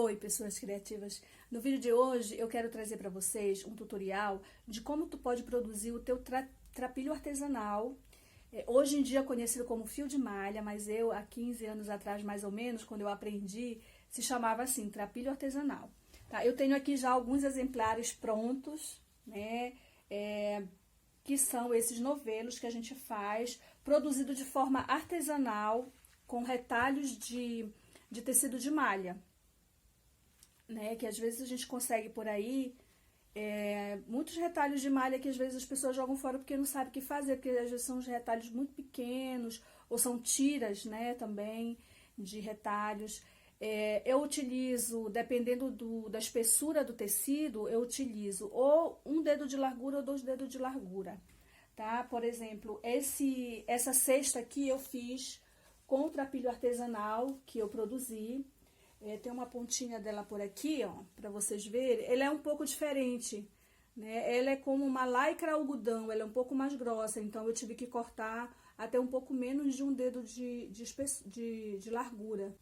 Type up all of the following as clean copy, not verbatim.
Oi, pessoas criativas! No vídeo de hoje eu quero trazer para vocês um tutorial de como tu pode produzir o teu trapilho artesanal. Hoje em dia conhecido como fio de malha, mas eu há 15 anos atrás mais ou menos, quando eu aprendi, se chamava assim, trapilho artesanal. Tá? Eu tenho aqui já alguns exemplares prontos, né? Que são esses novelos que a gente faz, produzido de forma artesanal, com retalhos de tecido de malha. Né, que às vezes a gente consegue por aí muitos retalhos de malha que às vezes as pessoas jogam fora porque não sabem o que fazer, porque às vezes são os retalhos muito pequenos, ou são tiras, né, também de retalhos. Eu utilizo, dependendo da espessura do tecido, eu utilizo ou um dedo de largura ou 2 dedos de largura, tá? Por exemplo, essa cesta aqui eu fiz com o trapilho artesanal que eu produzi. Tem uma pontinha dela por aqui, ó, para vocês verem. Ela é um pouco diferente, né? Ela é como uma lycra algodão, ela é um pouco mais grossa, então eu tive que cortar até um pouco menos de um dedo de largura.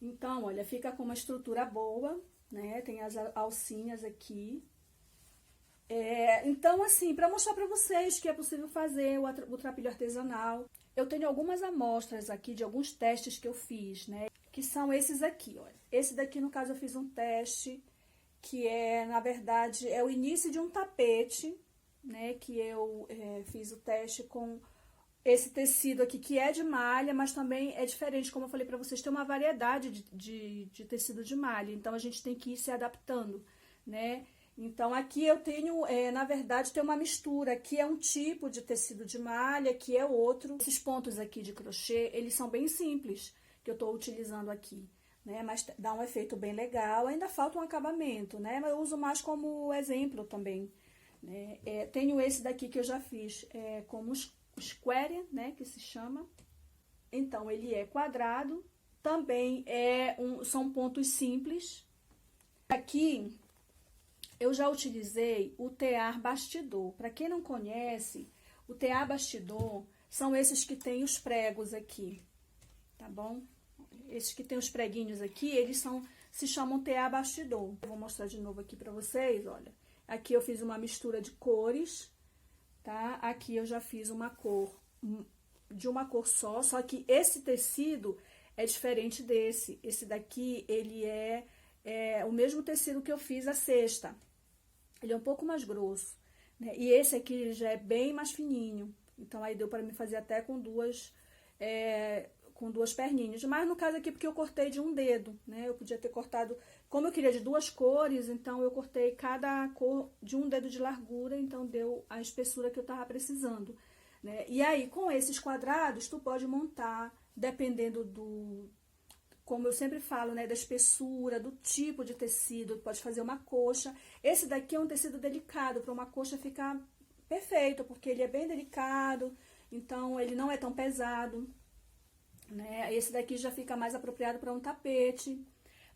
Então, olha, fica com uma estrutura boa, né? Tem as alcinhas aqui. Então, assim, para mostrar para vocês que é possível fazer o trapilho artesanal, eu tenho algumas amostras aqui de alguns testes que eu fiz, né? Que são esses aqui, olha. Esse daqui, no caso, eu fiz um teste, que na verdade, é o início de um tapete, né? Que eu fiz o teste com esse tecido aqui, que é de malha, mas também é diferente. Como eu falei pra vocês, tem uma variedade de tecido de malha, então a gente tem que ir se adaptando, né? Então, aqui eu tenho, na verdade, tem uma mistura. Aqui é um tipo de tecido de malha, aqui é outro. Esses pontos aqui de crochê, eles são bem simples, que eu tô utilizando aqui, né? Mas dá um efeito bem legal. Ainda falta um acabamento, né? Mas eu uso mais como exemplo também, né? Tenho esse daqui que eu já fiz como square, né? Que se chama. Então, ele é quadrado. Também são pontos simples. Aqui eu já utilizei o tear bastidor. Para quem não conhece, o tear bastidor são esses que tem os pregos aqui, tá bom? Esses que tem os preguinhos aqui, eles se chamam tear bastidor. Eu vou mostrar de novo aqui pra vocês, olha. Aqui eu fiz uma mistura de cores, tá? Aqui eu já fiz uma cor, de uma cor só que esse tecido é diferente desse. Esse daqui, ele é o mesmo tecido que eu fiz a cesta. Ele é um pouco mais grosso, né? E esse aqui já é bem mais fininho. Então, aí deu para me fazer até com duas perninhas. Mas no caso aqui, porque eu cortei de um dedo, né? Eu podia ter cortado, como eu queria de 2 cores, então eu cortei cada cor de um dedo de largura, então deu a espessura que eu tava precisando, né? E aí, com esses quadrados, tu pode montar, dependendo como eu sempre falo, né, da espessura, do tipo de tecido, pode fazer uma coxa. Esse daqui é um tecido delicado, para uma coxa ficar perfeito, porque ele é bem delicado, então ele não é tão pesado, né? Esse daqui já fica mais apropriado para um tapete.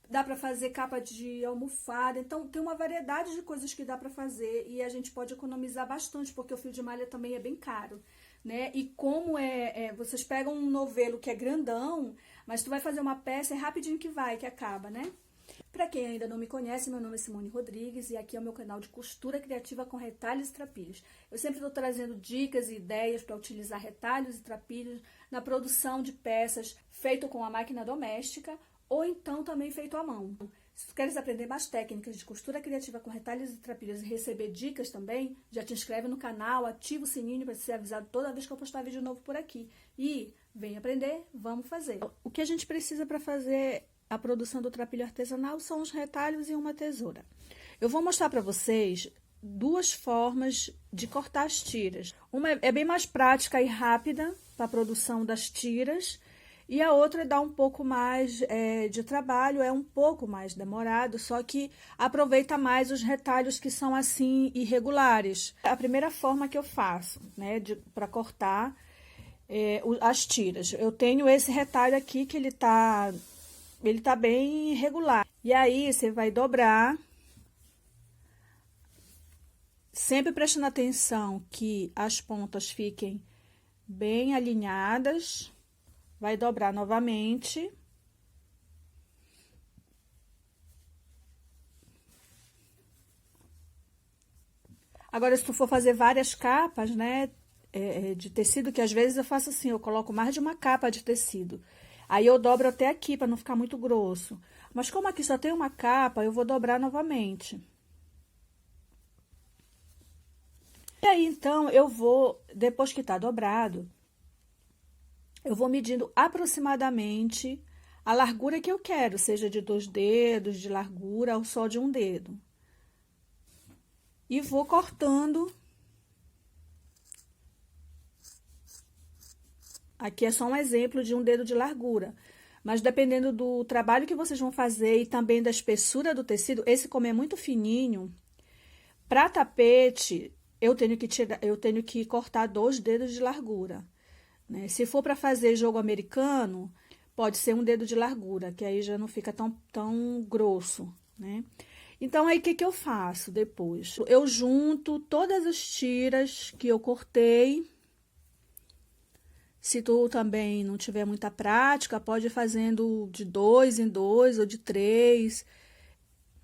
Dá para fazer capa de almofada, então tem uma variedade de coisas que dá para fazer e a gente pode economizar bastante, porque o fio de malha também é bem caro, né? E como vocês pegam um novelo que é grandão, mas tu vai fazer uma peça, é rapidinho que acaba, né? Para quem ainda não me conhece, meu nome é Simone Rodrigues e aqui é o meu canal de costura criativa com retalhos e trapilhos. Eu sempre estou trazendo dicas e ideias para utilizar retalhos e trapilhos na produção de peças feito com a máquina doméstica ou então também feito à mão. Se tu queres aprender mais técnicas de costura criativa com retalhos e trapilhos e receber dicas também, já te inscreve no canal, ativa o sininho para ser avisado toda vez que eu postar vídeo novo por aqui. E vem aprender, vamos fazer. O que a gente precisa para fazer a produção do trapilho artesanal são os retalhos e uma tesoura. Eu vou mostrar para vocês 2 formas de cortar as tiras. Uma é bem mais prática e rápida para a produção das tiras, e a outra dá um pouco mais de trabalho, é um pouco mais demorado, só que aproveita mais os retalhos que são assim irregulares. A primeira forma que eu faço, né, para cortar as tiras, eu tenho esse retalho aqui que ele tá bem irregular. E aí você vai dobrar, sempre prestando atenção que as pontas fiquem bem alinhadas. Vai dobrar novamente Agora, se tu for fazer várias capas, né, de tecido, que às vezes eu faço assim, eu coloco mais de uma capa de tecido. Aí eu dobro até aqui, para não ficar muito grosso. Mas como aqui só tem uma capa, eu vou dobrar novamente. E aí, então, eu vou, depois que tá dobrado, eu vou medindo aproximadamente a largura que eu quero, seja de 2 dedos de largura ou só de um dedo. E vou cortando. Aqui é só um exemplo de um dedo de largura. Mas dependendo do trabalho que vocês vão fazer e também da espessura do tecido, esse como é muito fininho, para tapete, eu tenho que cortar 2 dedos de largura, né? Se for para fazer jogo americano, pode ser um dedo de largura, que aí já não fica tão grosso, né? Então, aí, o que eu faço depois? Eu junto todas as tiras que eu cortei. Se tu também não tiver muita prática, pode ir fazendo de 2 em 2 ou de 3,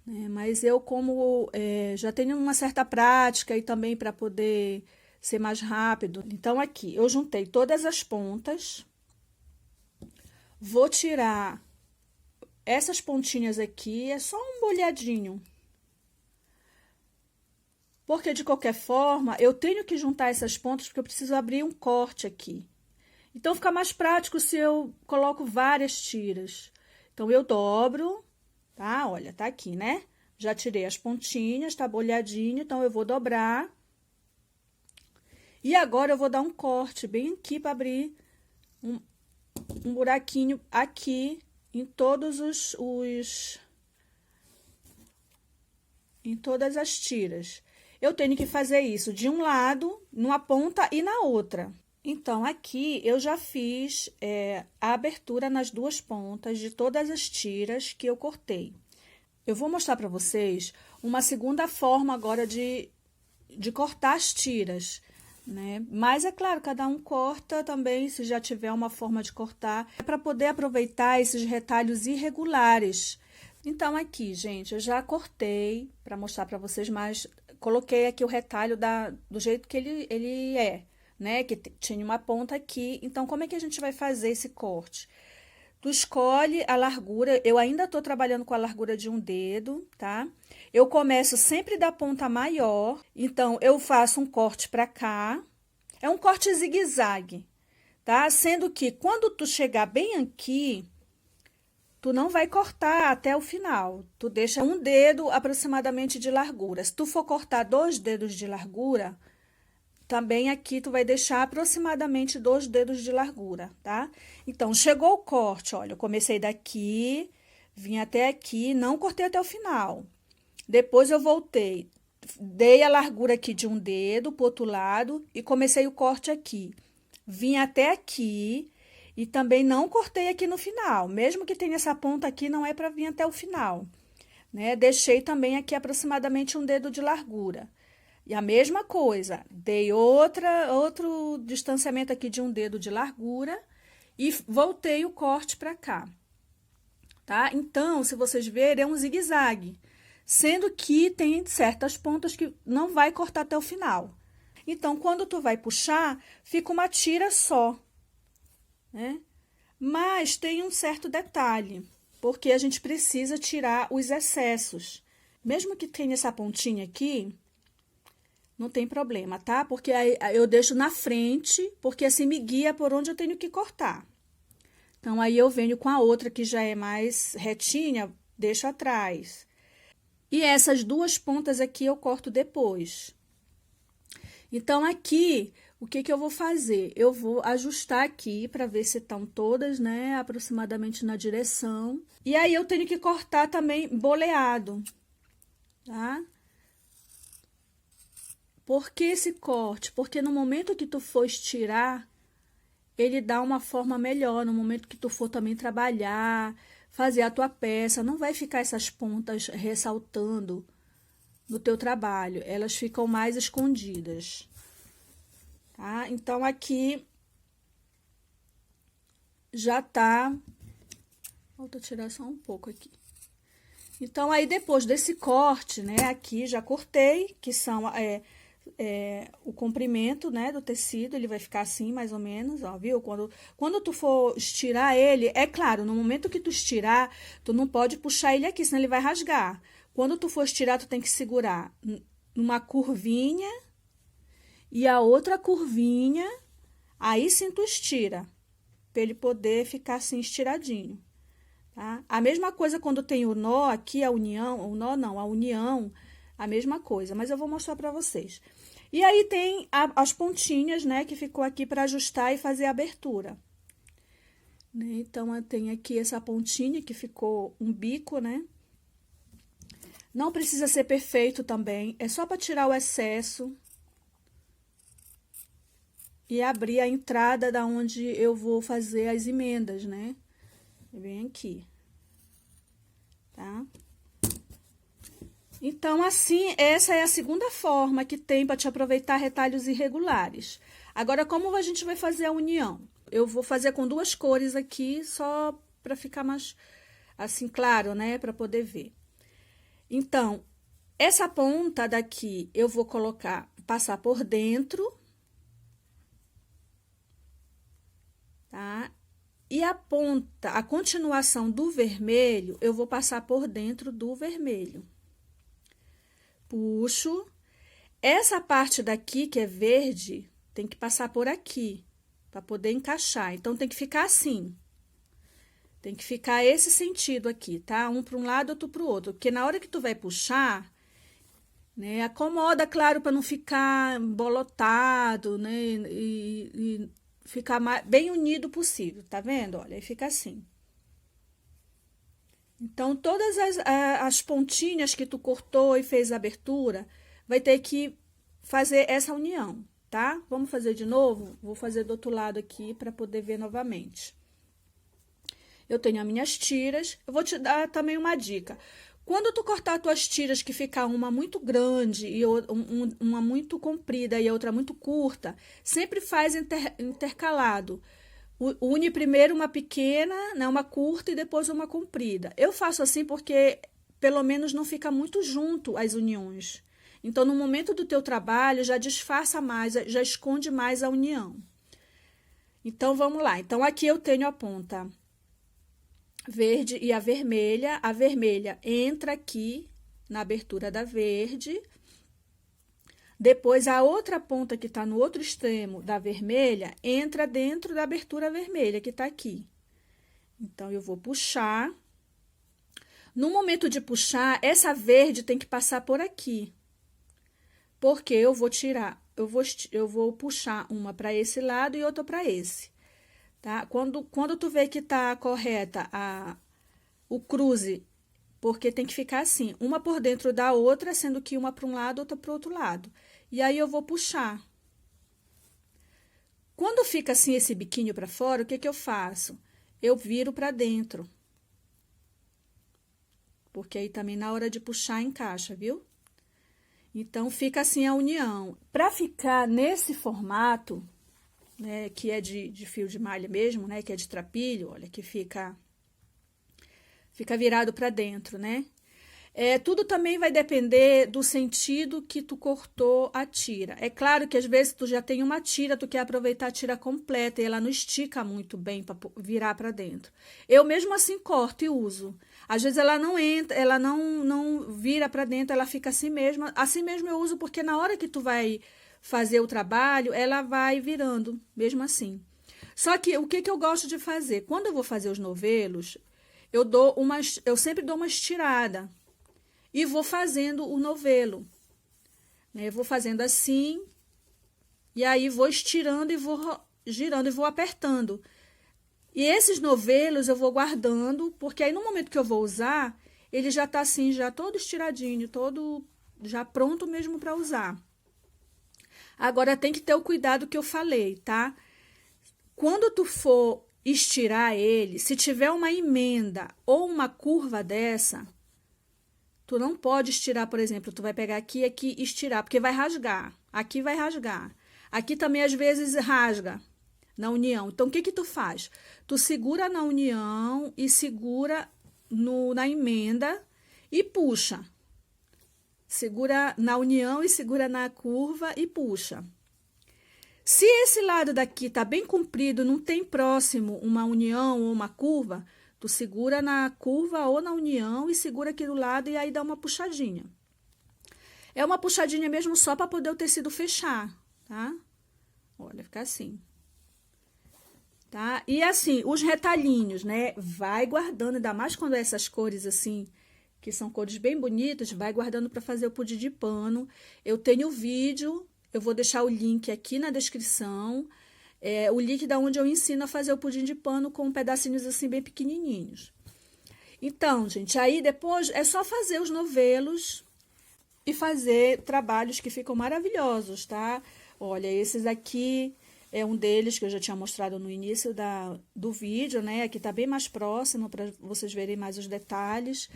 né? Mas eu, como já tenho uma certa prática e também para poder ser mais rápido. Então, aqui, eu juntei todas as pontas. Vou tirar essas pontinhas aqui, é só um bolhadinho. Porque, de qualquer forma, eu tenho que juntar essas pontas porque eu preciso abrir um corte aqui. Então, fica mais prático se eu coloco várias tiras. Então, eu dobro, tá? Olha, tá aqui, né? Já tirei as pontinhas, tá bolhadinho, então eu vou dobrar. E agora eu vou dar um corte bem aqui para abrir um buraquinho aqui em todos em todas as tiras. Eu tenho que fazer isso de um lado, numa ponta e na outra. Então, aqui eu já fiz a abertura nas 2 pontas de todas as tiras que eu cortei. Eu vou mostrar para vocês uma segunda forma agora de cortar as tiras, né? Mas, é claro, cada um corta também, se já tiver uma forma de cortar, para poder aproveitar esses retalhos irregulares. Então, aqui, gente, eu já cortei para mostrar para vocês, mas coloquei aqui o retalho do jeito que ele é, né? Que tinha uma ponta aqui. Então, como é que a gente vai fazer esse corte? Tu escolhe a largura, eu ainda tô trabalhando com a largura de um dedo, tá? Eu começo sempre da ponta maior, então, eu faço um corte pra cá. É um corte zigue-zague, tá? Sendo que, quando tu chegar bem aqui, tu não vai cortar até o final. Tu deixa um dedo aproximadamente de largura. Se tu for cortar 2 dedos de largura, também aqui tu vai deixar aproximadamente 2 dedos de largura, tá? Então, chegou o corte, olha, eu comecei daqui, vim até aqui, não cortei até o final. Depois eu voltei, dei a largura aqui de um dedo pro outro lado e comecei o corte aqui. Vim até aqui e também não cortei aqui no final, mesmo que tenha essa ponta aqui, não é para vir até o final, né? Deixei também aqui aproximadamente um dedo de largura. E a mesma coisa, dei outro distanciamento aqui de um dedo de largura e voltei o corte para cá, tá? Então, se vocês verem, é um zigue-zague, sendo que tem certas pontas que não vai cortar até o final. Então, quando tu vai puxar, fica uma tira só, né? Mas tem um certo detalhe, porque a gente precisa tirar os excessos. Mesmo que tenha essa pontinha aqui, não tem problema, tá? Porque aí eu deixo na frente, porque assim me guia por onde eu tenho que cortar. Então, aí eu venho com a outra que já é mais retinha, deixo atrás. E essas 2 pontas aqui eu corto depois. Então, aqui, o que eu vou fazer? Eu vou ajustar aqui para ver se estão todas, né, aproximadamente na direção. E aí, eu tenho que cortar também boleado, tá? Por que esse corte? Porque no momento que tu for estirar, ele dá uma forma melhor. No momento que tu for também trabalhar, fazer a tua peça, não vai ficar essas pontas ressaltando no teu trabalho. Elas ficam mais escondidas, tá? Então, aqui já tá... Falta tirar só um pouco aqui. Então, aí depois desse corte, né, aqui já cortei, que o comprimento, né, do tecido, ele vai ficar assim, mais ou menos, ó, viu? Quando tu for estirar ele, é claro, no momento que tu estirar, tu não pode puxar ele aqui, senão ele vai rasgar. Quando tu for estirar, tu tem que segurar numa curvinha e a outra curvinha, aí sim tu estira, para ele poder ficar assim estiradinho, tá? A mesma coisa quando tem o nó aqui, a união, o nó não, a união, a mesma coisa, mas eu vou mostrar para vocês. E aí tem as pontinhas, né, que ficou aqui para ajustar e fazer a abertura. Né? Então, tem aqui essa pontinha que ficou um bico, né? Não precisa ser perfeito também, é só para tirar o excesso e abrir a entrada da onde eu vou fazer as emendas, né? Vem aqui, tá? Então, assim, essa é a segunda forma que tem para te aproveitar retalhos irregulares. Agora, como a gente vai fazer a união? Eu vou fazer com duas cores aqui, só para ficar mais, assim, claro, né? Para poder ver. Então, essa ponta daqui, eu vou passar por dentro, tá? E a ponta, a continuação do vermelho, eu vou passar por dentro do vermelho. Puxo. Essa parte daqui, que é verde, tem que passar por aqui, para poder encaixar. Então, tem que ficar assim. Tem que ficar esse sentido aqui, tá? Um para um lado, outro para o outro. Porque na hora que tu vai puxar, né? Acomoda, claro, para não ficar bolotado, né? E ficar bem unido possível, tá vendo? Olha, aí fica assim. Então, todas as pontinhas que tu cortou e fez a abertura, vai ter que fazer essa união, tá? Vamos fazer de novo? Vou fazer do outro lado aqui para poder ver novamente. Eu tenho as minhas tiras, eu vou te dar também uma dica. Quando tu cortar as tuas tiras que ficar uma muito grande e uma muito comprida e a outra muito curta, sempre faz intercalado. Une primeiro uma pequena, né, uma curta e depois uma comprida. Eu faço assim porque pelo menos não fica muito junto as uniões. Então, no momento do teu trabalho, já disfarça mais, já esconde mais a união. Então, vamos lá. Então, aqui eu tenho a ponta verde e a vermelha entra aqui na abertura da verde, depois a outra ponta que está no outro extremo da vermelha entra dentro da abertura vermelha que está aqui. Então, eu vou puxar. No momento de puxar, essa verde tem que passar por aqui, porque eu vou tirar, eu vou puxar uma para esse lado e outra para esse. Tá? Quando tu vê que tá correta o cruze, porque tem que ficar assim, uma por dentro da outra, sendo que uma para um lado, outra para o outro lado. E aí, eu vou puxar. Quando fica assim esse biquinho para fora, o que eu faço? Eu viro para dentro. Porque aí também na hora de puxar encaixa, viu? Então, fica assim a união. Para ficar nesse formato, né, que é de fio de malha mesmo, né, que é de trapilho, olha, que fica virado para dentro, né? Tudo também vai depender do sentido que tu cortou a tira. É claro que às vezes tu já tem uma tira, tu quer aproveitar a tira completa e ela não estica muito bem para virar para dentro. Eu mesmo assim corto e uso. Às vezes ela não entra, ela não vira para dentro, ela fica assim mesmo. Assim mesmo eu uso porque na hora que tu vai fazer o trabalho, ela vai virando, mesmo assim. Só que o que eu gosto de fazer? Quando eu vou fazer os novelos, eu sempre dou uma estirada e vou fazendo o novelo. Né? Eu vou fazendo assim, e aí vou estirando e vou girando e vou apertando. E esses novelos eu vou guardando, porque aí no momento que eu vou usar, ele já tá assim, já todo estiradinho, todo já pronto mesmo para usar. Agora, tem que ter o cuidado que eu falei, tá? Quando tu for estirar ele, se tiver uma emenda ou uma curva dessa, tu não pode estirar, por exemplo, tu vai pegar aqui e aqui e estirar, porque vai rasgar. Aqui vai rasgar. Aqui também, às vezes, rasga na união. Então, o que tu faz? Tu segura na união e segura na emenda e puxa. Segura na união e segura na curva e puxa. Se esse lado daqui tá bem comprido, não tem próximo uma união ou uma curva, tu segura na curva ou na união e segura aqui do lado e aí dá uma puxadinha. É uma puxadinha mesmo só para poder o tecido fechar, tá? Olha, fica assim. Tá? E assim, os retalhinhos, né? Vai guardando, ainda mais quando é essas cores assim, que são cores bem bonitas, vai guardando para fazer o pudim de pano. Eu tenho o vídeo, eu vou deixar o link aqui na descrição, o link da onde eu ensino a fazer o pudim de pano com pedacinhos assim bem pequenininhos. Então, gente, aí depois é só fazer os novelos e fazer trabalhos que ficam maravilhosos, tá? Olha, esses aqui é um deles que eu já tinha mostrado no início do vídeo, né? Aqui tá bem mais próximo para vocês verem mais os detalhes.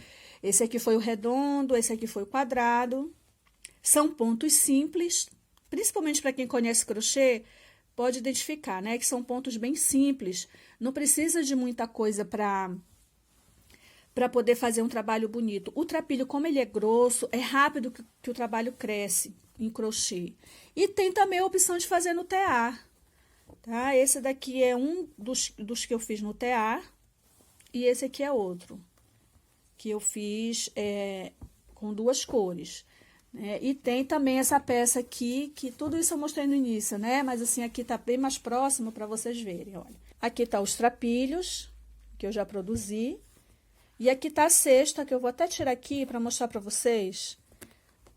Esse aqui foi o redondo, esse aqui foi o quadrado. São pontos simples, principalmente para quem conhece crochê, pode identificar, né? Que são pontos bem simples. Não precisa de muita coisa para poder fazer um trabalho bonito. O trapilho, como ele é grosso, é rápido que o trabalho cresce em crochê. E tem também a opção de fazer no tear. Tá? Esse daqui é um dos que eu fiz no tear, e esse aqui é outro, que eu fiz com duas cores. Né? E tem também essa peça aqui, que tudo isso eu mostrei no início, né? Mas assim, aqui tá bem mais próximo para vocês verem, olha. Aqui tá os trapilhos, que eu já produzi, e aqui tá a cesta, que eu vou até tirar aqui para mostrar para vocês,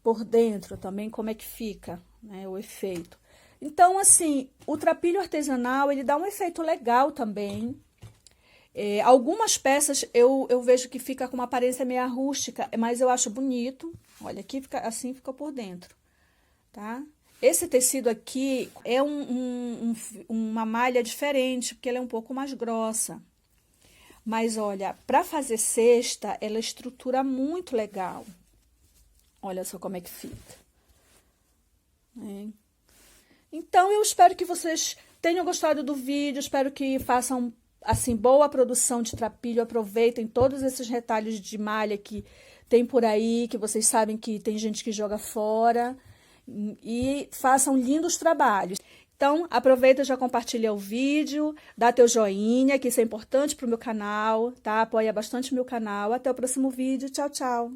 por dentro também, como é que fica, né? O efeito. Então, assim, o trapilho artesanal, ele dá um efeito legal também. Algumas peças eu vejo que fica com uma aparência meio rústica, mas eu acho bonito. Olha, aqui fica assim, fica por dentro, tá? Esse tecido aqui é uma malha diferente, porque ela é um pouco mais grossa. Mas, olha, para fazer cesta, ela estrutura muito legal. Olha só como é que fica. Então, eu espero que vocês tenham gostado do vídeo, espero que façam, assim, boa produção de trapilho, aproveitem todos esses retalhos de malha que tem por aí, que vocês sabem que tem gente que joga fora, e façam lindos trabalhos. Então, aproveita e já compartilha o vídeo, dá teu joinha, que isso é importante para o meu canal, tá? Apoia bastante o meu canal. Até o próximo vídeo. Tchau, tchau!